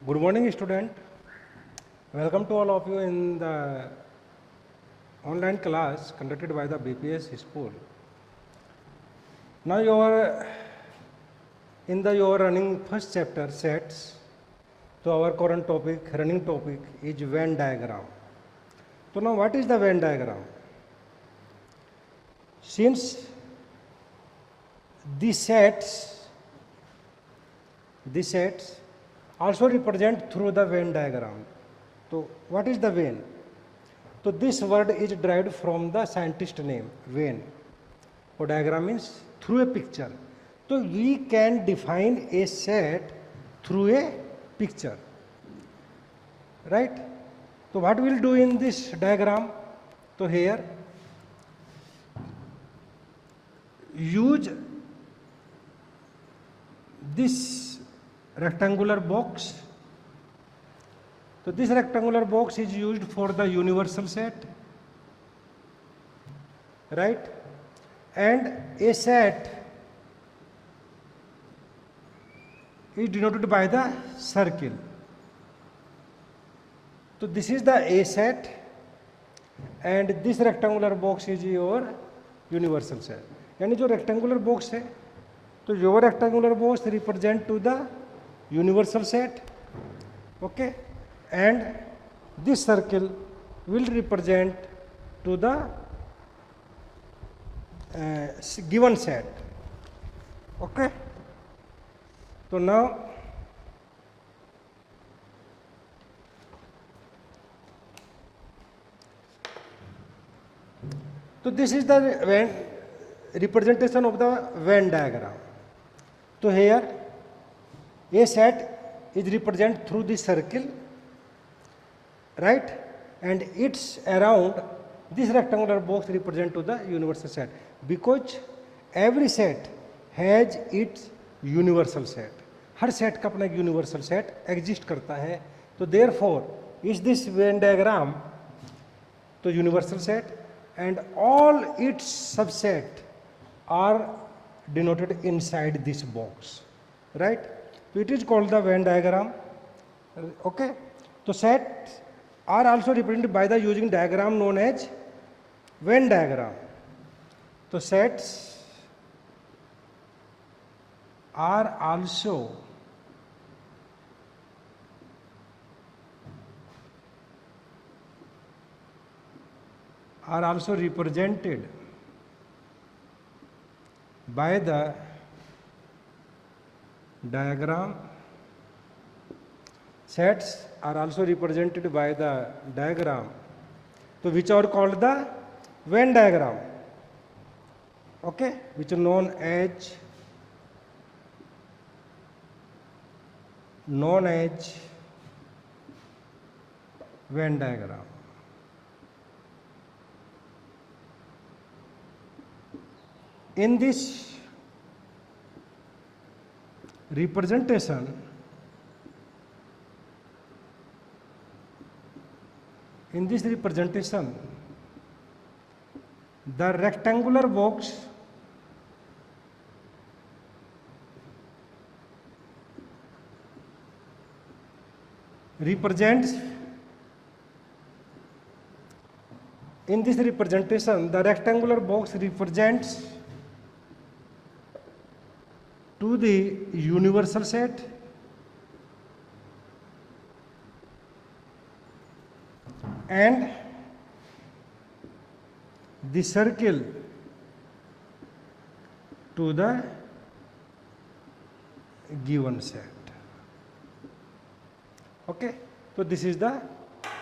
Good morning, student. Welcome to all of you in the online class conducted by the BPS school. Now you are you are running first chapter sets. So our current topic, running topic is Venn diagram. So now what is the Venn diagram? Since these sets also represent through the Venn diagram. So what is the Venn? So this word is derived from the scientist name Venn. So diagram means through a picture. So we can define a set through a picture, right? So what we will do in this diagram? So here use this rectangular box. So this rectangular box is used for the universal set, right? And a set is denoted by the circle. So this is the A set and this rectangular box is your universal set. यानी जो rectangular box है तो your rectangular box represent to the universal set, okay, and this circle will represent to the given set, okay. So now this is the representation of the Venn diagram. So here a set is represented through the circle, right, and it's around this rectangular box represent to the universal set, because every set has its universal set. हर set का अपना एक universal set exist करता है. तो therefore is this Venn diagram तो universal set and all its subset are denoted inside this box, right? So it is called the Venn diagram, okay. So sets are also represented by the using diagram known as Venn diagram. So sets are also represented by the diagram. Sets are also represented by the diagram, so which are called the Venn diagram, okay, which are known as Venn diagram. In this representation, the rectangular box represents, in this representation the rectangular box represents to the universal set and the circle to the given set, okay. So this is the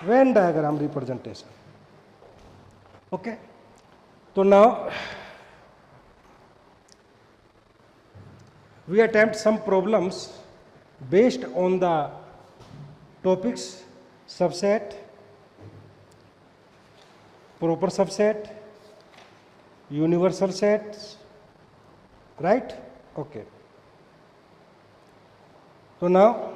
Venn diagram representation, okay. So now we attempt some problems based on the topics subset, proper subset, universal sets, right, okay. So now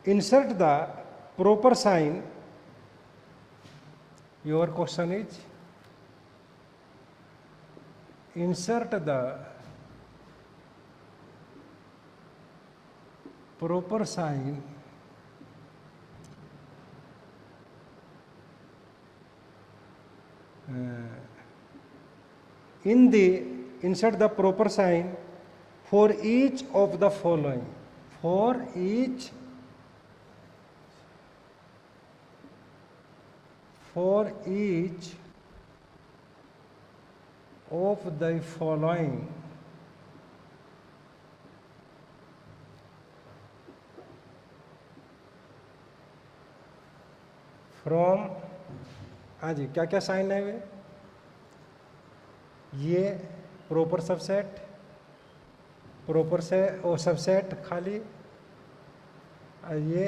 insert the proper sign. Your question is insert the proper sign insert the proper sign for each of the following. For each of the following from, हाँ जी, क्या क्या sign है वे? ये proper subset, proper से और subset खाली, और ये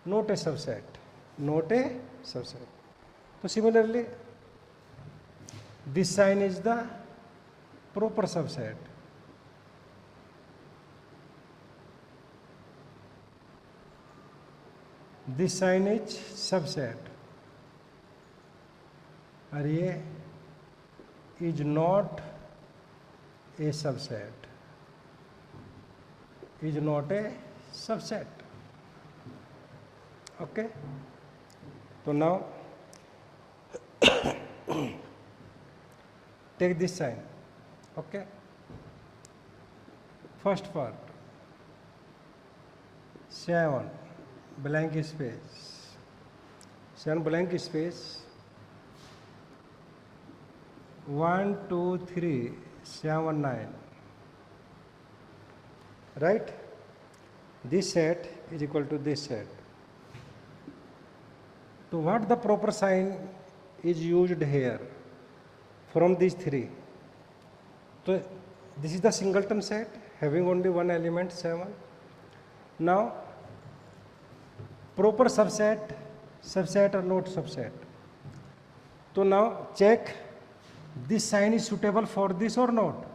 not a subset, not a subset. तो similarly this sign is the proper subset. This sign is subset, और ये is not a subset, is not a subset. Okay, तो now take this sign. Okay, first part 7 blank space, 7 blank space, 1 2 3 7 9, right? This set is equal to this set. So what the proper sign is used here from these three? So this is the singleton set having only one element 7. Now proper subset, subset or not subset. So now check this sign is suitable for this or not.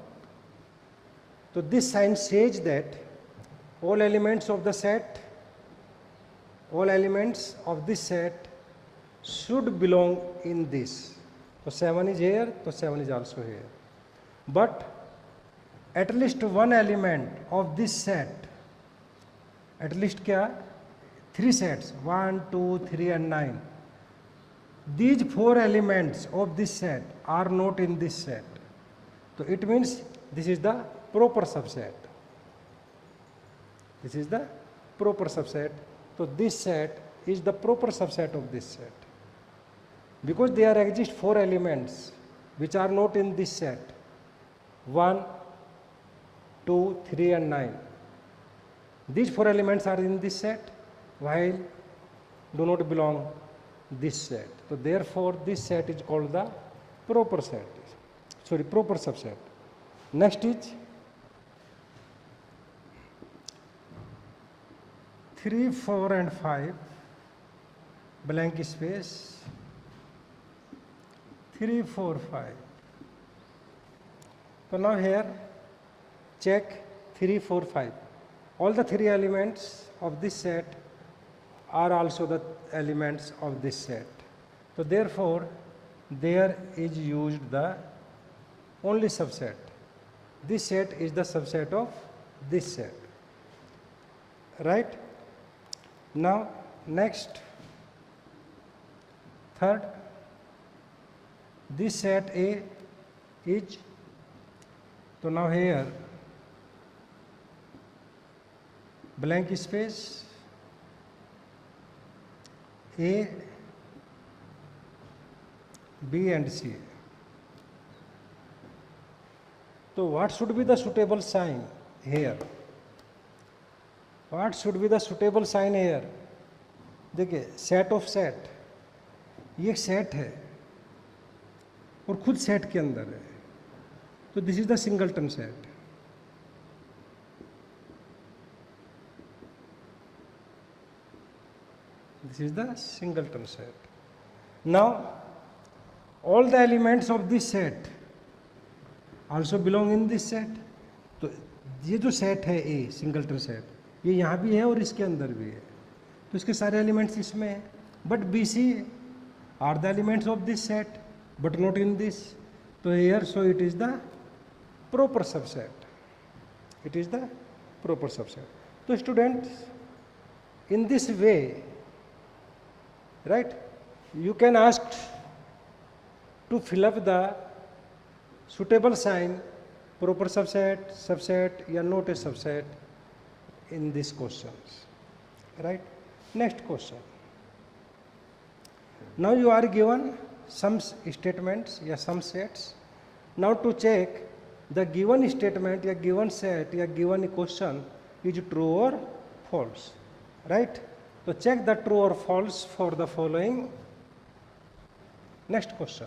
So this sign says that all elements of the set, all elements of this set should belong in this. So 7 is here, so 7 is also here. But at least one element of this set, at least kya? 3 sets, 1, 2, 3 and 9. These 4 elements of this set are not in this set. So it means this is the proper subset. This is the proper subset. So this set is the proper subset of this set. Because there exist 4 elements which are not in this set, 1, 2, 3 and 9. These 4 elements are in this set while do not belong this set. So therefore this set is called the proper set, proper subset. Next is 3, 4 and 5 blank space, 3, 4, 5. So now here check 3, 4, 5. All the 3 elements of this set are also the elements of this set. So therefore there is used the only subset. This set is the subset of this set. Right? Now next, third, this set A is, so now here blank space, A, B and C. So what should be the suitable sign here? What should be the suitable sign here? देखिए set of set, ये set है और खुद set के अंदर है, तो this is the singleton set. This is the singleton set. Now all the elements of this set also belong in this set. तो ये जो सेट है A, सिंगलटन सेट, ये यहाँ भी है और इसके अंदर भी है, तो इसके सारे एलिमेंट्स इसमें हैं, but B C are the elements of this set but not in this, तो here so it is the proper subset, it is the proper subset. So students, in this way, right, you can ask to fill up the suitable sign, proper subset, subset या not a subset in these questions, right. Next question. Now you are given some statements या some sets. Now to check the given statement या given set या given question is true or false, right. So check the true or false for the following. Next question.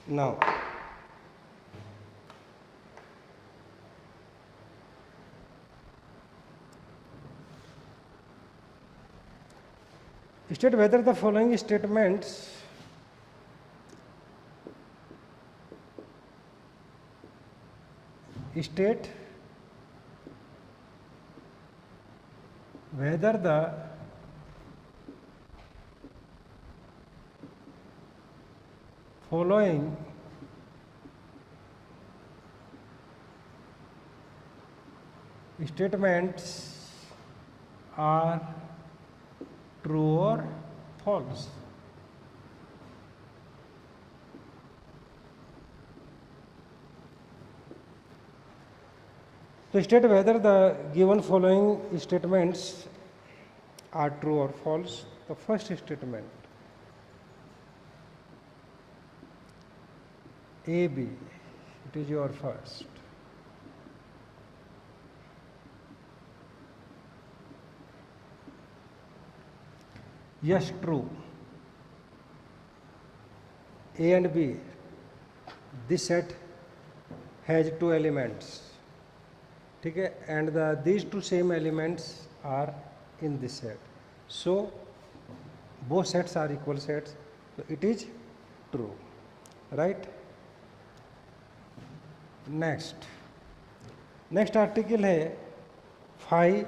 Now state whether the following statements state whether the following statements are true or false. To state whether the given following statements are true or false, the first statement A, B, it is your first. Yes, true. A and B, this set has two elements, ठीक है, and these two same elements are in this set, so both sets are equal sets, so it is true, right. next article है phi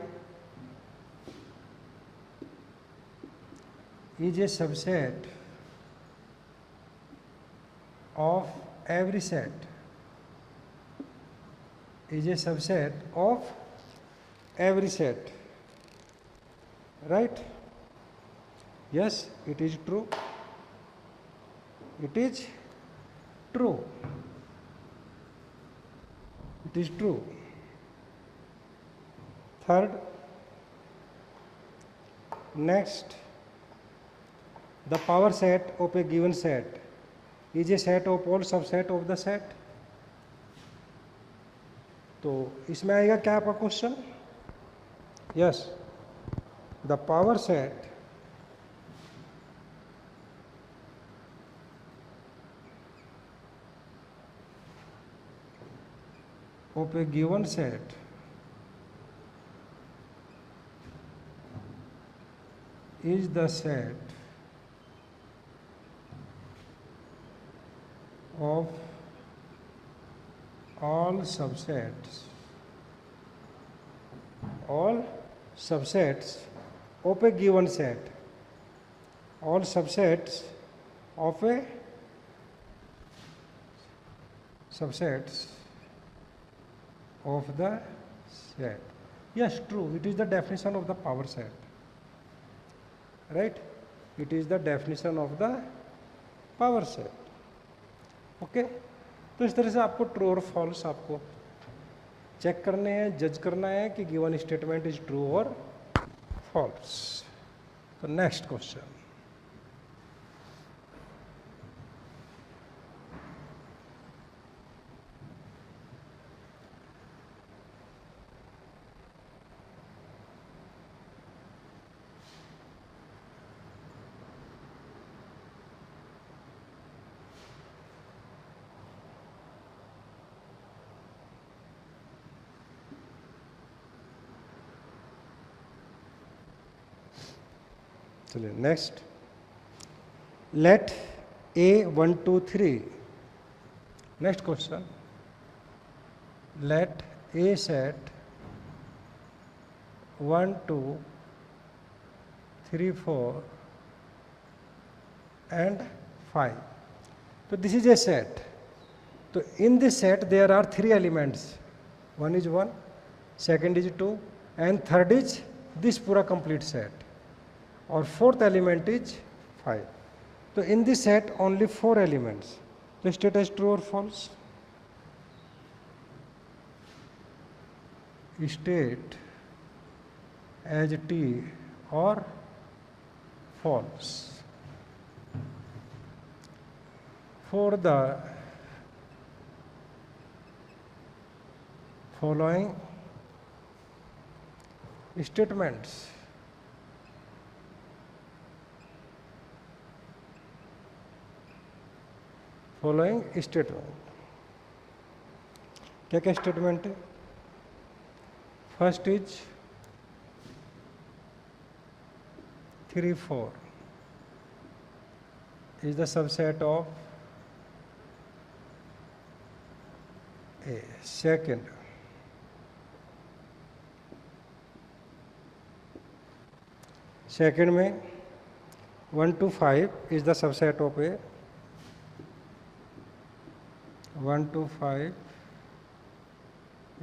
is a subset of every set, is a subset of every set, right. Yes, it is true, it is true, it is true. Third, next, the power set of a given set is a set of all subset of the set. तो इसमें आएगा क्या आपका question? Yes, the power set of a given set is the set of all subsets of a given set, all subsets of a subsets of the set. Yes, true, it is the definition of the power set, right. It is the definition of the power set. Okay, तो इस तरह से आपको true और false आपको check करने हैं, जज करना है कि गिवन स्टेटमेंट इज ट्रू और फॉल्स. तो नेक्स्ट क्वेश्चन. चलिए next. let A 1 2 3. Next question, let A set 1 2 3 4 and 5. So this is a set. So in this set there are 3 elements. One is 1, second is 2, and third is this pura complete set, or fourth element is 5. So in this set only 4 elements. So state as true or false? State as T or false. For the following statements, क्या क्या statement है? First is 3 4 is the subset of A. Second में 1 to 5 is the subset of A. 1 to 5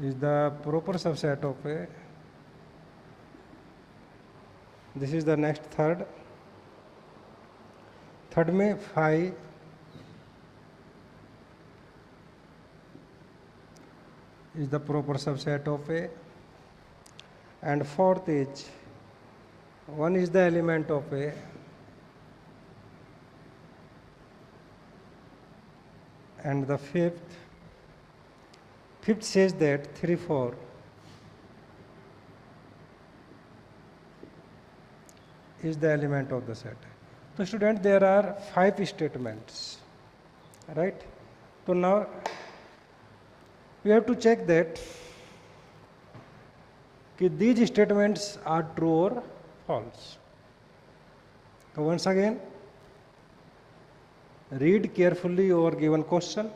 is the proper subset of A. This is the next third. Third में 5 is the proper subset of A, and fourth is 1 is the element of A, and the fifth says that 3 4 is the element of the set. So student, there are 5 statements, right? So now we have to check that these statements are true or false. So once again, read carefully your given question.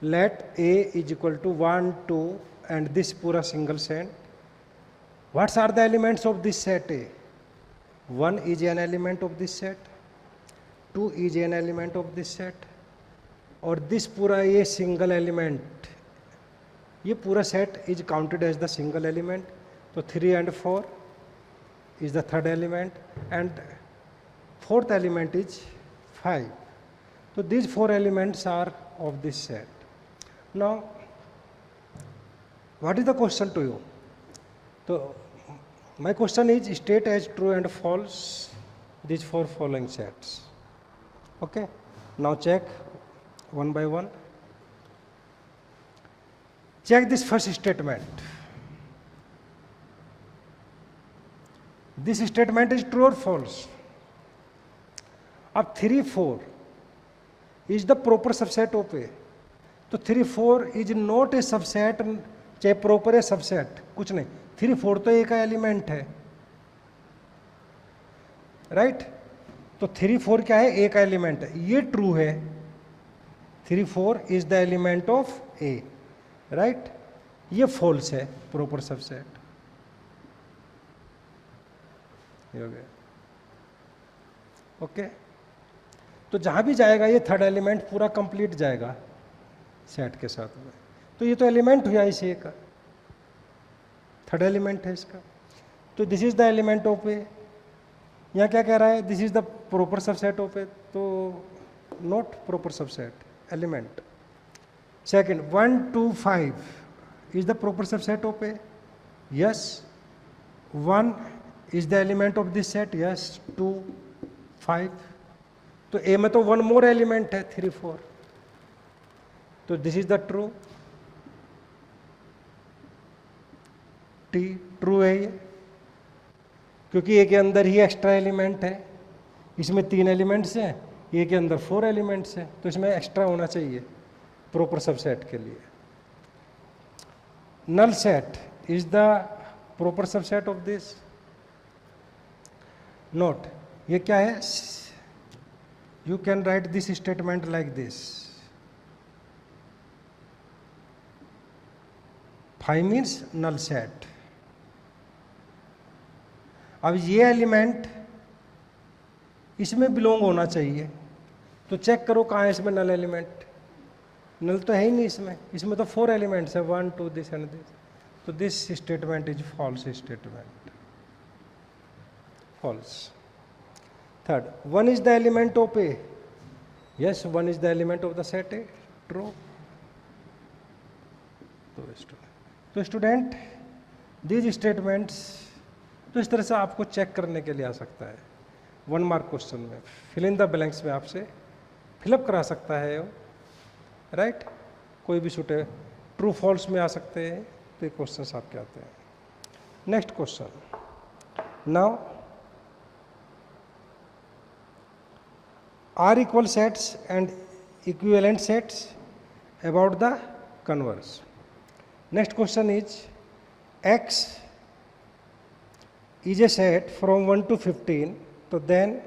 Let A is equal to 1 2 and this pura single set. What are the elements of this set A? 1 is an element of this set, 2 is an element of this set, और this पूरा ये single element, ये पूरा set is counted as the single element. So 3 and 4 is the third element, and fourth element is 5. So these 4 elements are of this set. Now what is the question to you? So my question is state as true and false these 4 following sets. Okay, now check one by one. Check this first statement. This statement is true or false? अब 3 4 is the proper subset of A. तो 3 4 is not a subset, चाहे proper है subset, कुछ नहीं. 3 4 तो एक element है, right? तो 3 4 क्या है? एक एलिमेंट है. ये ट्रू है. 3 4 is the element of A, right? ये फॉल्स है, प्रॉपर सबसेट. हो गया. ओके, तो जहां भी जाएगा ये थर्ड एलिमेंट पूरा कंप्लीट जाएगा सेट के साथ में. तो ये तो एलिमेंट हुआ इस ए का, थर्ड एलिमेंट है इसका. तो this is the element of A. यहाँ क्या कह रहा है? This is the proper subset of A. तो not proper subset, element. Second, 1 2 5 is the proper subset of A? Yes. 1 is the element of this set? Yes. 2 5. तो A में तो 1 more element है, 3 4. तो this is the true. T true है ये, क्योंकि A के अंदर ही एक्स्ट्रा एलिमेंट है. इसमें 3 एलिमेंट्स हैं, A के अंदर 4 एलिमेंट्स हैं, तो इसमें एक्स्ट्रा होना चाहिए प्रॉपर सबसेट के लिए. Null set is the proper subset of this? Note, ये क्या है? You can write this statement like this, 5 means null set. अब ये एलिमेंट इसमें बिलोंग होना चाहिए, तो चेक करो कहाँ है इसमें नल एलिमेंट। नल तो है ही नहीं इसमें, इसमें तो 4 एलिमेंट्स है, 1 2 दिस एंड दिस, तो this statement is false statement, false. Third, 1 is the element of A, yes 1 is the element of the set A, true. तो स्टूडेंट दीज स्टेटमेंट्स, तो इस तरह से आपको चेक करने के लिए आ सकता है 1 मार्क क्वेश्चन में, फिल इन द ब्लैंक्स में आपसे फिलअप करा सकता है राइट। कोई भी सूटे ट्रू फॉल्स में आ सकते हैं, तो ये क्वेश्चन आपके आते हैं। Next question, now are equal sets and equivalent sets about the converse. Next question is X is a set from 1 to 15, so then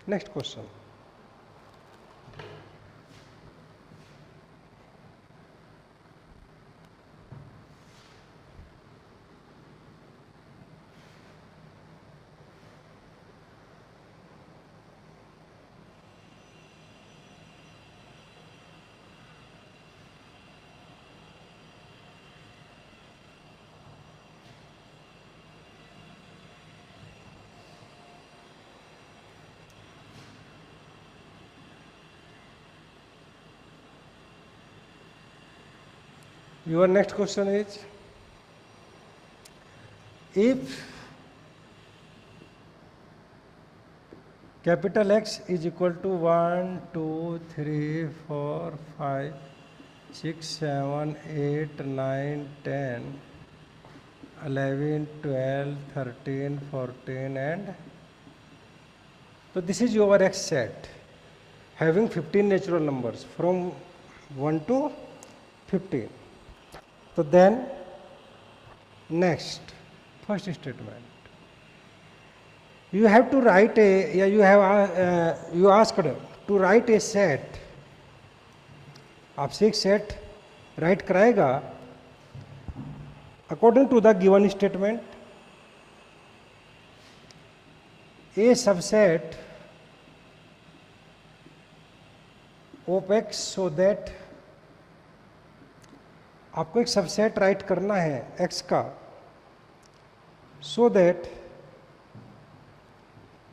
next question, your next question is, if capital X is equal to 1 2 3 4 5 6 7 8 9 10 11 12 13 14 and so this is your X set having 15 natural numbers from 1 to 15. So then next, first statement, you have to write a, you asked to write a set, आपसे एक set write कराएगा according to the given statement, a subset of X, so that आपको एक subset write करना है x का, so that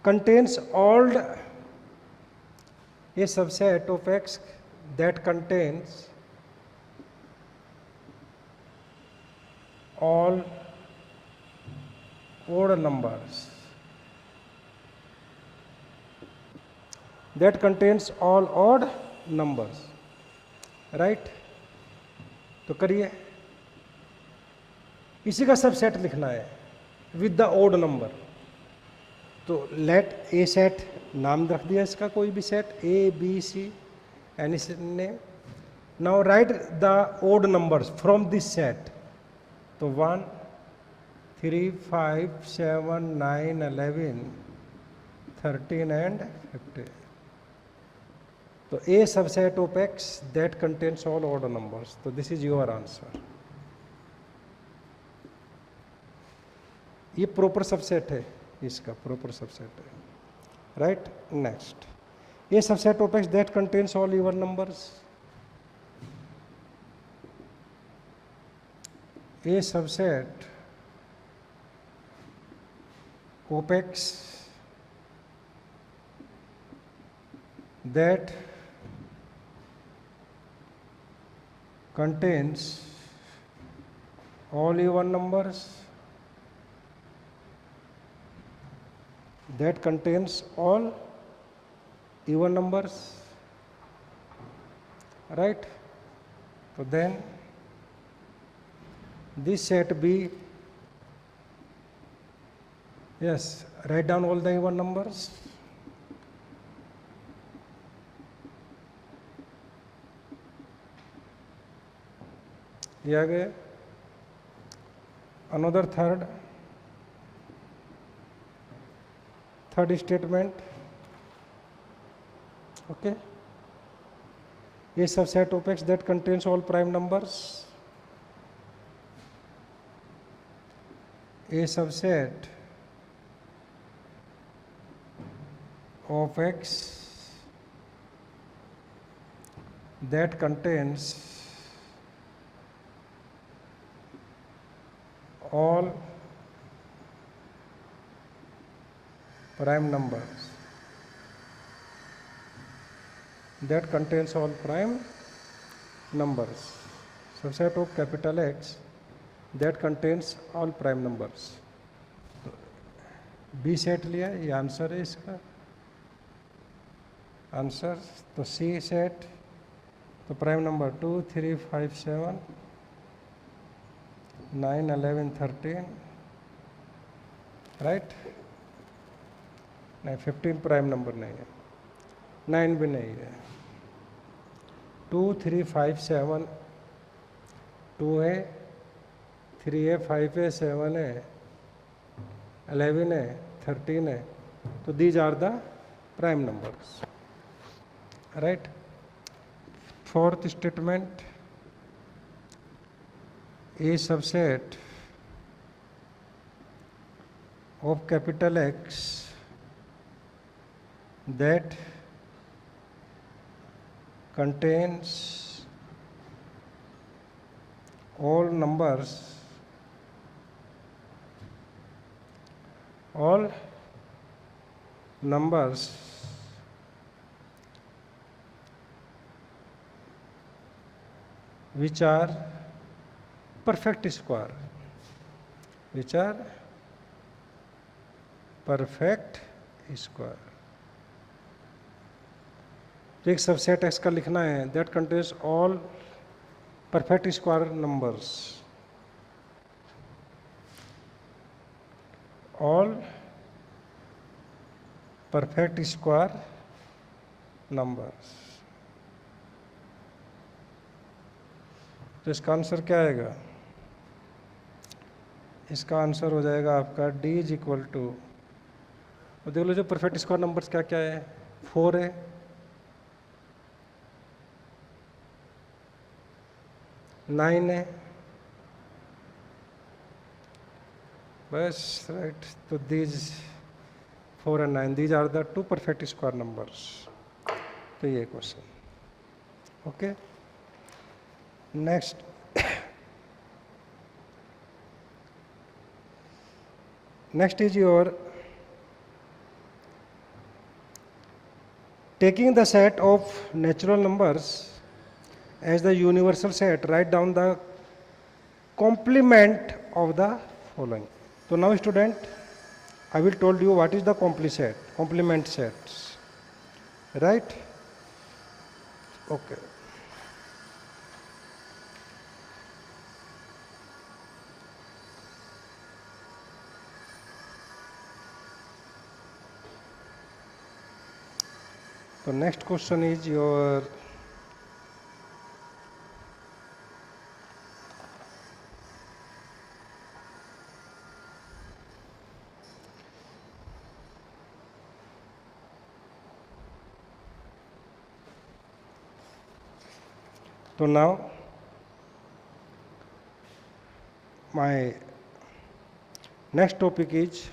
contains all, a subset of x that contains all odd numbers, that contains all odd numbers, right? तो करिए, इसी का subset लिखना है विद द ओड नंबर। तो लेट ए सेट, नाम रख दिया इसका कोई भी set, A B C any name. Now write the odd numbers from this set, तो 1 3 5 7 9 11 13 एंड 15। तो a subset of X that contains all odd numbers, तो दिस इज योर आंसर। ये प्रॉपर सबसेट है, इसका प्रॉपर सबसेट है, right. Next, a subset of X that contains all even numbers, a subset of X that contains all even numbers, that contains all even numbers, right? So then this set B, yes, write down all the even numbers. ये आ गए। Another third, third statement, okay, a subset of X that contains all prime numbers, a subset of X that contains all prime numbers, that contains all prime numbers, subset of capital X that contains all prime numbers. B set लिया, ये answer है इसका आंसर. तो C set, तो prime number 2, 3, 5, 7, 9, 11, 13, right. नहीं, 15 prime number नहीं है, 9 भी नहीं है. 2, 3, 5, 7, 2 है, 3 है, 5 है, 7 है, 11 है, 13 है. तो these are the prime numbers, right. Fourth statement, a subset of capital X that contains all numbers which are perfect square, which are perfect square. तो एक सबसेट एक्स का लिखना है that contains all perfect square numbers, all perfect square numbers. तो इसका answer क्या आएगा? इसका आंसर हो जाएगा आपका D इज इक्वल टू, देख लो जो परफेक्ट स्क्वायर नंबर्स क्या क्या है. 4 है, 9 है, बस, राइट. तो these 4 and 9, these are the 2 perfect square numbers. तो ये क्वेश्चन, okay. Next, next is your taking the set of natural numbers as the universal set, write down the complement of the following. So now student, I will told you what is the complement sets, right? Okay. So next question is your so now my next topic is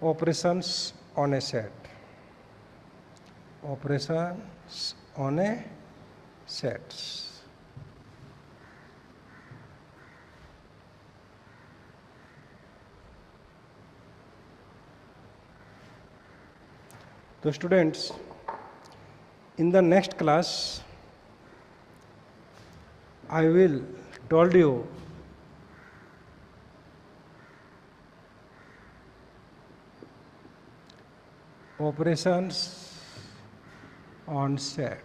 operations on a set. Operations on a set. So students, in the next class I will told you operations on set.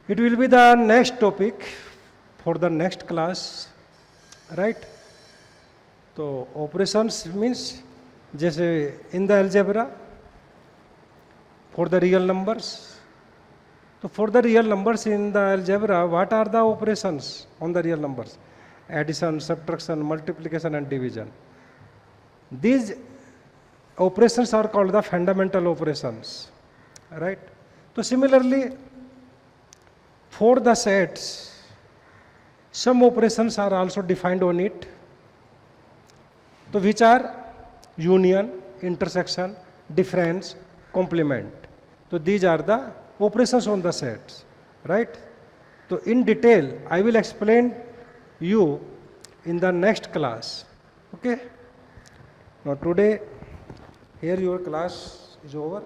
It will be the next topic for the next class, right? So operations means जैसे in the algebra for the real numbers, So for the real numbers in the algebra, what are the operations on the real numbers? Addition, subtraction, multiplication and division. These operations are called the fundamental operations, right? So similarly, for the sets, some operations are also defined on it. So which are union, intersection, difference, complement. So these are the operations on the sets, right? So in detail, I will explain you in the next class. Okay? Now today, here your class is over.